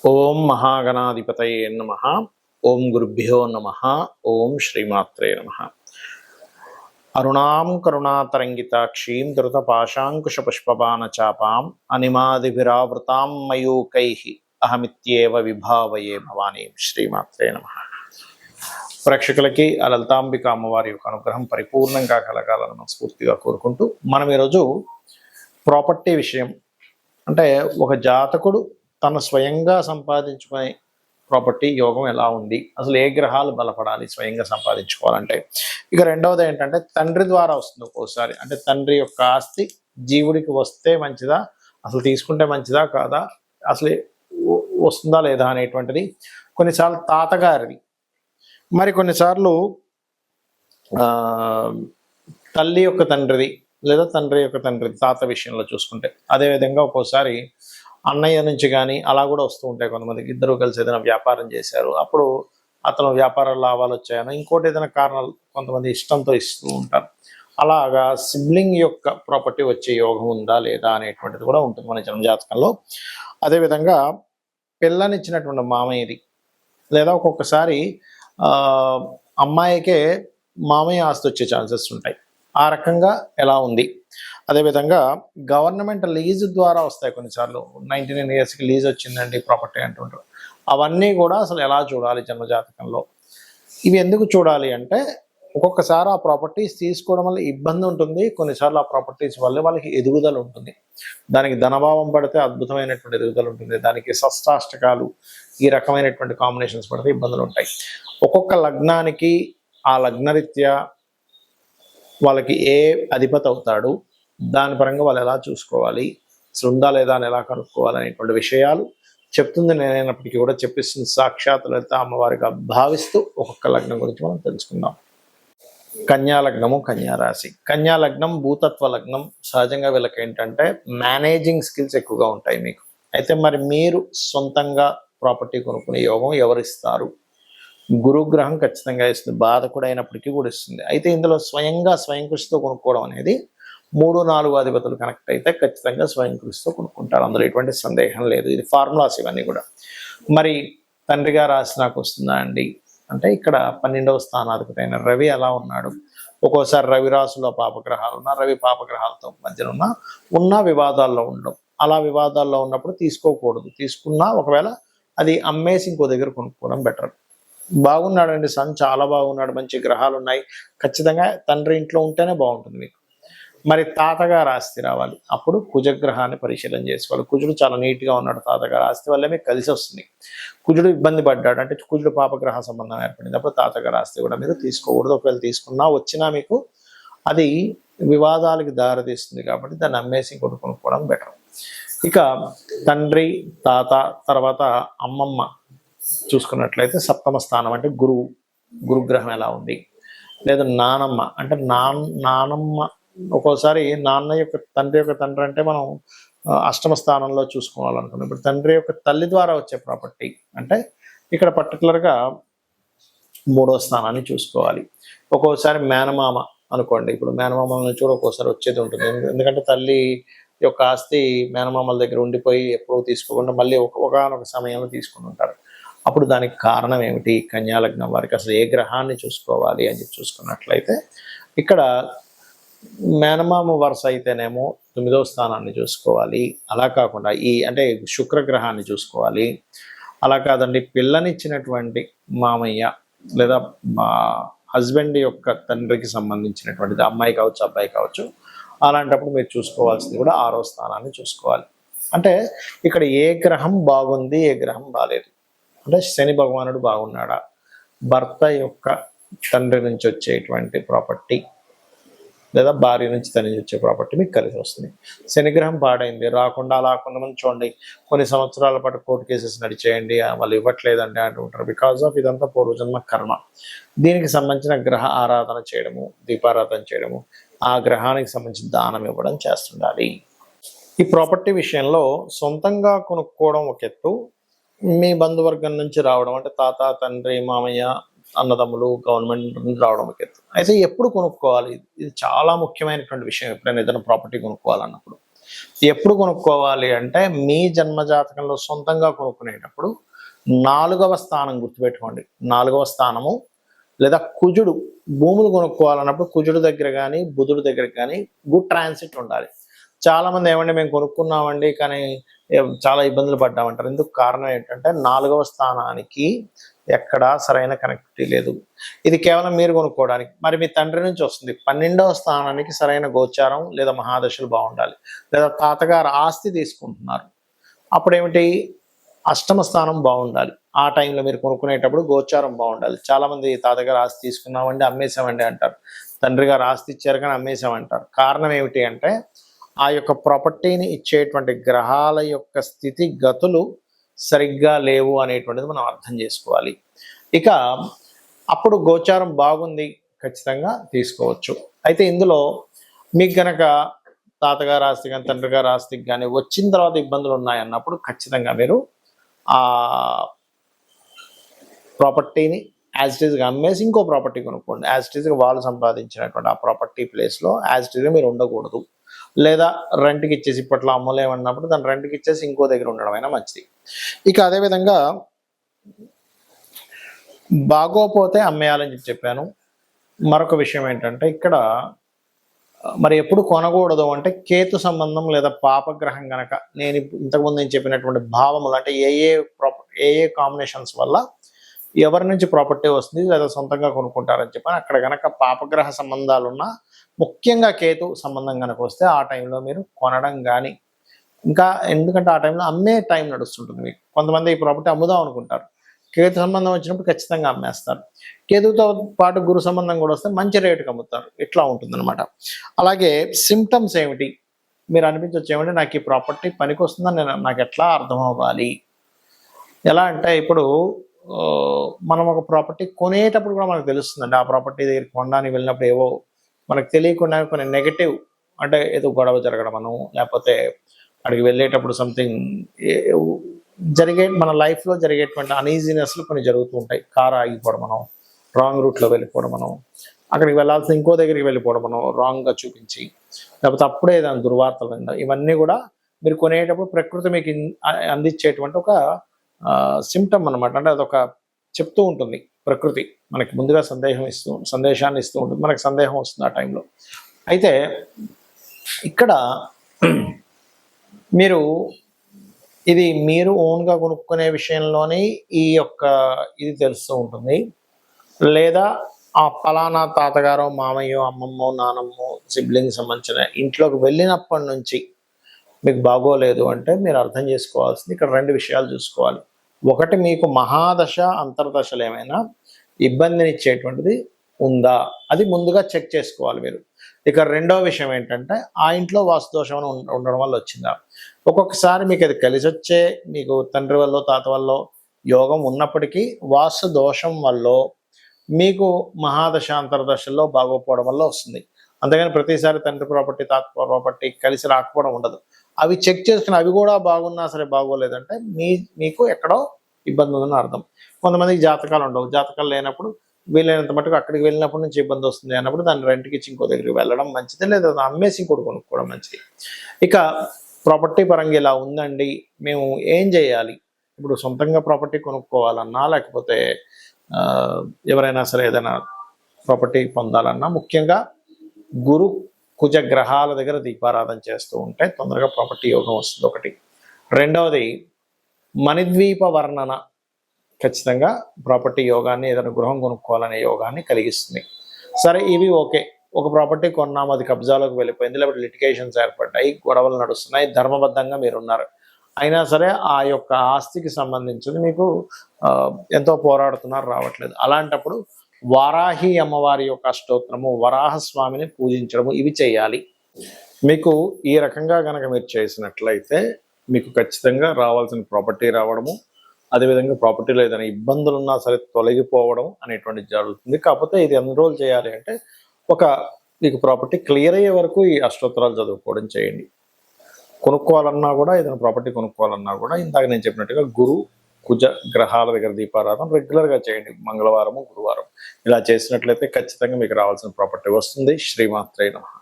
ఓం మహాగణాధిపతయే నమః. ఓం గురుభ్యో నమః. ఓం శ్రీమాత్రే నమః. అరుణాం కరుణాతరంగితాక్షీం ధృతపాశాంకుశపుష్పబాణచాపాం అనిమాదిభిరావృతాం మయూకైః అహమిత్యేవ విభావయే భవానీం. శ్రీమాత్రే నమః. ప్రేక్షకులకి ఆ లలితాంబిక అమ్మవారి యొక్క అనుగ్రహం పరిపూర్ణంగా కలగాలని మనస్ఫూర్తిగా కోరుకుంటూ మనం ఈరోజు ప్రాపర్టీ విషయం, అంటే ఒక జాతకుడు తను స్వయంగా సంపాదించుకునే ప్రాపర్టీ యోగం ఎలా ఉంది, అసలు ఏ గ్రహాలు బలపడాలి స్వయంగా సంపాదించుకోవాలంటే. ఇక రెండవది ఏంటంటే తండ్రి ద్వారా వస్తుంది ఒక్కోసారి, అంటే తండ్రి యొక్క ఆస్తి జీవుడికి వస్తే మంచిదా, అసలు తీసుకుంటే మంచిదా కాదా, అసలు వస్తుందా లేదా అనేటువంటిది. కొన్నిసార్లు తాతగారిది, మరి కొన్నిసార్లు తల్లి యొక్క తండ్రిది లేదా తండ్రి యొక్క తండ్రిది తాత విషయంలో చూసుకుంటే. అదేవిధంగా ఒక్కోసారి అన్నయ్య నుంచి కానీ అలా కూడా వస్తూ ఉంటాయి. కొంతమందికి ఇద్దరు కలిసి ఏదైనా వ్యాపారం చేశారు, అప్పుడు అతను వ్యాపార లాభాలు వచ్చాయని, ఇంకోటి ఏదైనా కారణాలు కొంతమంది ఇష్టంతో ఇస్తూ ఉంటారు. అలాగా సిబ్లింగ్ యొక్క ప్రాపర్టీ వచ్చే యోగం ఉందా లేదా అనేటువంటిది కూడా ఉంటుంది మన జన్మజాతకంలో. అదేవిధంగా పిల్లనిచ్చినటువంటి మామయ్యది, లేదా ఒక్కొక్కసారి అమ్మాయికే మామయ్య ఆస్తి వచ్చే ఛాన్సెస్ ఉంటాయి. ఆ రకంగా ఎలా ఉంది. అదేవిధంగా గవర్నమెంట్ లీజు ద్వారా వస్తాయి కొన్నిసార్లు. 99 yearsకి లీజ్ వచ్చిందండి ప్రాపర్టీ అంటుంటారు. అవన్నీ కూడా అసలు ఎలా చూడాలి జన్మజాతకంలో. ఇవి ఎందుకు చూడాలి అంటే, ఒక్కొక్కసారి ఆ ప్రాపర్టీస్ తీసుకోవడం వల్ల ఇబ్బంది ఉంటుంది, కొన్నిసార్లు ఆ ప్రాపర్టీస్ వల్ల వాళ్ళకి ఎదుగుదల ఉంటుంది. దానికి ధనభావం పడితే అద్భుతమైనటువంటి ఎదుగుదల ఉంటుంది, దానికి షష్టాష్టకాలు ఈ రకమైనటువంటి కాంబినేషన్స్ పడితే ఇబ్బందులు ఉంటాయి. ఒక్కొక్క లగ్నానికి ఆ లగ్నరీత్యా వాళ్ళకి ఏ అధిపతి అవుతాడు, దాని పరంగా వాళ్ళు ఎలా చూసుకోవాలి, అసలు ఉందా లేదా అని ఎలా కనుక్కోవాలి అనేటువంటి విషయాలు చెప్తుంది నేనైనప్పటికీ కూడా చెప్పిస్తుంది సాక్షాత్ లలిత అమ్మవారిగా భావిస్తూ ఒక్కొక్క లగ్నం గురించి మనం తెలుసుకుందాం. కన్యా లగ్నము, కన్యారాశి. కన్యా లగ్నం భూతత్వ లగ్నం. సహజంగా వీళ్ళకి ఏంటంటే మేనేజింగ్ స్కిల్స్ ఎక్కువగా ఉంటాయి మీకు. అయితే మరి మీరు సొంతంగా ప్రాపర్టీ కొనుక్కునే యోగం ఎవరిస్తారు? గురుగ్రహం ఖచ్చితంగా ఇస్తుంది, బాధకుడు అయినప్పటికీ కూడా ఇస్తుంది. అయితే ఇందులో స్వయం కృషితో కొనుక్కోవడం అనేది 3-4 అధిపతులు కనెక్ట్ అయితే ఖచ్చితంగా స్వయం కృషితో కొనుక్కుంటారు, అందులో ఎటువంటి సందేహం లేదు. ఇది ఫార్ములాస్ ఇవన్నీ కూడా. మరి తండ్రిగా రాసి నాకు వస్తుందా అండి అంటే, ఇక్కడ 12వ స్థానాధిపతి అయిన రవి ఎలా ఉన్నాడు. ఒక్కోసారి రవి రాశిలో పాపగ్రహాలు ఉన్నా, రవి పాపగ్రహాలతో మధ్యన ఉన్న వివాదాల్లో ఉండడం. అలా వివాదాల్లో ఉన్నప్పుడు తీసుకోకూడదు. తీసుకున్నా ఒకవేళ అది అమ్మేసి ఇంకో దగ్గర కొనుక్కోవడం బెటర్. బాగున్నాడండి సన్, చాలా బాగున్నాడు, మంచి గ్రహాలు ఉన్నాయి, ఖచ్చితంగా తండ్రి ఇంట్లో ఉంటేనే బాగుంటుంది మీకు. మరి తాతగారు ఆస్తి రావాలి, అప్పుడు కుజగ్రహాన్ని పరిశీలన చేసుకోవాలి. కుజుడు చాలా నీట్గా ఉన్నాడు, తాతగారు ఆస్తి వల్లే మీకు కలిసి వస్తుంది. కుజుడు ఇబ్బంది పడ్డాడు అంటే, కుజుడు పాపగ్రహ సంబంధం ఏర్పడింది, అప్పుడు తాతగారు ఆస్తి కూడా మీరు తీసుకోకూడదు. ఒకవేళ తీసుకున్నా వచ్చినా మీకు అది వివాదాలకు దారితీస్తుంది, కాబట్టి దాన్ని అమ్మేసి కొనుక్కోవడం బెటర్. ఇక తండ్రి, తాత, తర్వాత అమ్మమ్మ చూసుకున్నట్లయితే సప్తమ స్థానం అంటే గురుగ్రహం ఎలా ఉంది. లేదా నానమ్మ అంటే నానమ్మ, ఒక్కోసారి నాన్న యొక్క తండ్రి యొక్క తండ్రి అంటే మనం అష్టమ స్థానంలో చూసుకోవాలనుకున్నాం. ఇప్పుడు తండ్రి యొక్క తల్లి ద్వారా వచ్చే ప్రాపర్టీ అంటే ఇక్కడ పర్టికులర్గా 3వ స్థానాన్ని చూసుకోవాలి. ఒక్కోసారి మేనమామ అనుకోండి, ఇప్పుడు మేనమామల నుంచి కూడా ఒక్కోసారి వచ్చేది ఉంటుంది. ఎందుకంటే తల్లి యొక్క ఆస్తి మేనమామల దగ్గర ఉండిపోయి ఎప్పుడూ తీసుకోకుండా మళ్ళీ ఒకనొక సమయంలో తీసుకుని ఉంటారు. అప్పుడు దానికి కారణం ఏమిటి? కన్యాలగ్నం వారికి అసలు ఏ గ్రహాన్ని చూసుకోవాలి అని చెప్పి చూసుకున్నట్లయితే, ఇక్కడ మేనమామ వరుస అయితేనేమో 9వ స్థానాన్ని చూసుకోవాలి. అలా కాకుండా అంటే శుక్రగ్రహాన్ని చూసుకోవాలి. అలా కాదండి, పిల్లనిచ్చినటువంటి మామయ్య లేదా మా హస్బెండ్ యొక్క తండ్రికి సంబంధించినటువంటిది, అమ్మాయి కావచ్చు అబ్బాయి కావచ్చు, అలాంటప్పుడు మీరు చూసుకోవాల్సింది కూడా 6వ స్థానాన్ని చూసుకోవాలి. అంటే ఇక్కడ ఏ గ్రహం బాగుంది, ఏ గ్రహం బాగాలేదు అంటే, శని భగవానుడు బాగున్నాడా, భర్త యొక్క తండ్రి నుంచి వచ్చేటువంటి ప్రాపర్టీ లేదా భార్య నుంచి తన నుంచి వచ్చే ప్రాపర్టీ మీకు కలిసి వస్తుంది. శనిగ్రహం పాడైంది, రాకుండా అలా కొంతమంది చూడండి కొన్ని సంవత్సరాల పాటు కోర్టు కేసెస్ నడిచేయండి, వాళ్ళు ఇవ్వట్లేదండి అంటుంటారు. బికాజ్ ఆఫ్ ఇదంతా పూర్వజన్మ కర్మ. దీనికి సంబంధించిన గ్రహ ఆరాధన చేయడము, దీపారాధన చేయడము, ఆ గ్రహానికి సంబంధించిన దానం ఇవ్వడం చేస్తుండాలి. ఈ ప్రాపర్టీ విషయంలో సొంతంగా కొనుక్కోవడం ఒక ఎత్తు, మీ బంధువర్గం నుంచి రావడం అంటే తాత, తండ్రి, మామయ్య, అన్నదమ్ములు, గవర్నమెంట్ నుంచి రావడం అయితే ఎప్పుడు కొనుక్కోవాలి? ఇది చాలా ముఖ్యమైనటువంటి విషయం ఎప్పుడైనా ఏదైనా ప్రాపర్టీ కొనుక్కోవాలన్నప్పుడు. ఎప్పుడు కొనుక్కోవాలి అంటే మీ జన్మ జాతకంలో సొంతంగా కొనుక్కునేటప్పుడు 4వ స్థానం గుర్తుపెట్టుకోండి. 4వ స్థానము లేదా కుజుడు భూములు కొనుక్కోవాలన్నప్పుడు కుజుడు దగ్గర కానీ బుధుడు దగ్గర కానీ గుడ్ ట్రాన్సిట్ ఉండాలి. చాలామంది ఏమంటే మేము కొనుక్కున్నామండి కానీ చాలా ఇబ్బందులు పడ్డామంటారు. ఎందుకు కారణం ఏంటంటే 4వ స్థానానికి ఎక్కడా సరైన కనెక్టివిటీ లేదు. ఇది కేవలం మీరు కొనుక్కోవడానికి. మరి మీ తండ్రి నుంచి వస్తుంది. 12వ స్థానానికి సరైన గోచారం లేదా మహాదశలు బాగుండాలి. లేదా తాతగారు ఆస్తి తీసుకుంటున్నారు, అప్పుడేమిటి అష్టమ స్థానం బాగుండాలి. ఆ టైంలో మీరు కొనుక్కునేటప్పుడు గోచారం బాగుండాలి. చాలామంది తాతగారు ఆస్తి తీసుకున్నామండి అమ్మేశామండి అంటారు, తండ్రి గారు ఆస్తి ఇచ్చారు కానీ అమ్మేశామంటారు. కారణం ఏమిటి అంటే ఆ యొక్క ప్రాపర్టీని ఇచ్చేటువంటి గ్రహాల యొక్క స్థితిగతులు సరిగ్గా లేవు అనేటువంటిది మనం అర్థం చేసుకోవాలి. ఇక అప్పుడు గోచారం బాగుంది, ఖచ్చితంగా తీసుకోవచ్చు. అయితే ఇందులో మీకు గనక తాతగారు ఆస్తి కానీ తండ్రి గారు ఆస్తికి కానీ వచ్చిన తర్వాత ఇబ్బందులు ఉన్నాయన్నప్పుడు ఖచ్చితంగా మీరు ఆ ప్రాపర్టీని యాజ్ ఇట్ ఈస్గా అమ్మేసి ఇంకో ప్రాపర్టీ కొనుక్కోండి. యాజ్ ఇట్ ఈస్గా వాళ్ళు సంపాదించినటువంటి ఆ ప్రాపర్టీ ప్లేస్లో యాజ్ ఇట్ ఈస్గా మీరు ఉండకూడదు. లేదా రెంట్కి ఇచ్చేసి ఇప్పట్లో అమ్మలేమన్నప్పుడు దాన్ని రెంట్కి ఇచ్చేసి ఇంకో దగ్గర ఉండడం అయినా మంచిది. ఇక అదేవిధంగా బాగోపోతే అమ్మేయాలని చెప్పాను. మరొక విషయం ఏంటంటే ఇక్కడ మరి ఎప్పుడు కొనకూడదు అంటే కేతు సంబంధం లేదా పాపగ్రహం గనక నేను ఇంతకుముందు నేను చెప్పినటువంటి భావములు అంటే ఏ కాంబినేషన్స్ వల్ల ఎవరి నుంచి ప్రాపర్టీ వస్తుంది లేదా సొంతంగా కొనుక్కుంటారని చెప్పని అక్కడ గనక పాపగ్రహ సంబంధాలున్నా, ముఖ్యంగా కేతు సంబంధం కనుక వస్తే ఆ టైంలో మీరు కొనడం కానీ ఇంకా ఎందుకంటే ఆ టైంలో అమ్మే టైం నడుస్తుంటుంది. మీకు కొంతమంది ఈ ప్రాపర్టీ అమ్ముదాం అనుకుంటారు, కేతు సంబంధం వచ్చినప్పుడు ఖచ్చితంగా అమ్మేస్తారు. కేతుతో పాటు గురు సంబంధం కూడా వస్తే మంచి రేటుకి అమ్ముతారు. ఇట్లా ఉంటుందన్నమాట. అలాగే సిమ్టమ్స్ ఏమిటి మీరు అనిపించవచ్చు, ఏమంటే నాకు ఈ ప్రాపర్టీ పనికి వస్తుందని నాకు ఎట్లా అర్థం అవ్వాలి? ఎలా అంటే ఇప్పుడు మనం ఒక ప్రాపర్టీ కొనేటప్పుడు కూడా మనకు తెలుస్తుందండి. ఆ ప్రాపర్టీ దగ్గరికి కొనడానికి వెళ్ళినప్పుడు ఏవో మనకు తెలియకుండా కొన్ని నెగటివ్ అంటే ఏదో గొడవ జరగడమను, లేకపోతే అక్కడికి వెళ్ళేటప్పుడు సంథింగ్ మన లైఫ్లో జరిగేటువంటి అనీజీనెస్లు కొన్ని జరుగుతూ ఉంటాయి. కారు ఆగిపోవడం, మనం రాంగ్ రూట్లో వెళ్ళిపోవడం, మనం అక్కడికి వెళ్ళాల్సిన ఇంకో దగ్గరికి వెళ్ళిపోవడం, మనం రాంగ్గా చూపించి, లేకపోతే అప్పుడే దాని దుర్వార్తలు వినడం, ఇవన్నీ కూడా మీరు కొనేటప్పుడు ప్రకృతి మీకు అందించేటువంటి ఒక సిమ్టమ్ అనమాట. అంటే అదొక చెప్తూ ఉంటుంది ప్రకృతి మనకి ముందుగా సందేశాన్ని ఇస్తూ ఉంటుంది. మనకి సందేహం వస్తుంది ఆ టైంలో. అయితే ఇక్కడ మీరు ఇది మీరు ఓన్గా కొనుక్కునే విషయంలోనే ఈ యొక్క ఇది తెలుస్తూ ఉంటుంది. లేదా ఆ ఫలానా తాతగారో మామయ్యో అమ్మమ్మో నానమ్మో సిబ్లింగ్ సంబంధించిన ఇంట్లోకి వెళ్ళినప్పటి నుంచి మీకు బాగోలేదు అంటే మీరు అర్థం చేసుకోవాల్సింది ఇక్కడ 2 విషయాలు చూసుకోవాలి. ఒకటి, మీకు మహాదశ అంతర్దశలు ఏమైనా ఇబ్బందినిచ్చేటువంటిది ఉందా, అది ముందుగా చెక్ చేసుకోవాలి మీరు. ఇక రెండో విషయం ఏంటంటే ఆ ఇంట్లో వాస్తు దోషం ఉండడం వల్ల వచ్చిందా. ఒక్కొక్కసారి మీకు అది కలిసి వచ్చే మీకు తండ్రి వల్ల తాత వల్ల యోగం ఉన్నప్పటికీ వాస్తు దోషం వల్ల మీకు మహాదశ అంతర్దశల్లో బాగోపోవడం వల్ల వస్తుంది. అంతేగాని ప్రతిసారి తండ్రి ప్రాపర్టీ తాత ప్రాపర్టీ కలిసి రాకపోవడం ఉండదు. అవి చెక్ చేసుకుని అవి కూడా బాగున్నా సరే బాగోలేదంటే మీకు ఎక్కడో ఇబ్బంది ఉందని అర్థం. కొంతమందికి జాతకాలు ఉండవు, జాతకాలు లేనప్పుడు వీలైనంత మటుకు అక్కడికి వెళ్ళినప్పటి నుంచి ఇబ్బంది వస్తుంది అన్నప్పుడు దాన్ని రెంట్కి ఇచ్చి ఇంకో దగ్గరికి వెళ్ళడం మంచిది, లేదా అమ్మేసి ఇంకోటి కొనుక్కోవడం మంచిది. ఇక ప్రాపర్టీ పరంగా ఇలా ఉందండి, మేము ఏం చేయాలి? ఇప్పుడు సొంతంగా ప్రాపర్టీ కొనుక్కోవాలన్నా లేకపోతే ఎవరైనా సరే ఏదైనా ప్రాపర్టీ పొందాలన్నా ముఖ్యంగా గురు కుజ గ్రహాల దగ్గర దీపారాధన చేస్తూ ఉంటే తొందరగా ప్రాపర్టీ యోగం వస్తుంది ఒకటి. రెండవది మణిద్వీప వర్ణన ఖచ్చితంగా ప్రాపర్టీ యోగాన్ని, ఏదైనా గృహం కొనుక్కోవాలనే యోగాన్ని కలిగిస్తుంది. సరే ఇవి ఓకే, ఒక ప్రాపర్టీ కొన్నాము అది కబ్జాలోకి వెళ్ళిపోయింది, లేకపోతే లిటిగేషన్స్ ఏర్పడ్డాయి, గొడవలు నడుస్తున్నాయి, ధర్మబద్ధంగా మీరున్నారు, అయినా సరే ఆ యొక్క ఆస్తికి సంబంధించింది మీకు ఎంతో పోరాడుతున్నారు, రావట్లేదు. అలాంటప్పుడు వారాహి అమ్మవారి యొక్క అష్టోత్తరము, వరాహస్వామిని పూజించడము ఇవి చేయాలి. మీకు ఈ రకంగా కనుక మీరు చేసినట్లయితే మీకు ఖచ్చితంగా రావాల్సిన ప్రాపర్టీ రావడము, అదేవిధంగా ప్రాపర్టీలో ఏదైనా ఇబ్బందులు ఉన్నా సరే తొలగిపోవడం అనేటువంటిది జరుగుతుంది. కాకపోతే ఇది ఎన్ని రోజులు చేయాలి అంటే మీకు ప్రాపర్టీ క్లియర్ అయ్యే వరకు ఈ అష్టోత్తరాలు చదువుకోవడం చేయండి. కొనుక్కోవాలన్నా కూడా, ఏదైనా ప్రాపర్టీ కొనుక్కోవాలన్నా కూడా ఇందాక నేను చెప్పినట్టుగా గురు కుజ గ్రహాల దగ్గర దీపారాధన రెగ్యులర్గా చేయండి, మంగళవారము గురువారం. ఇలా చేసినట్లయితే ఖచ్చితంగా మీకు రావాల్సిన ప్రాపర్టీ వస్తుంది. శ్రీమాత్రే నమః.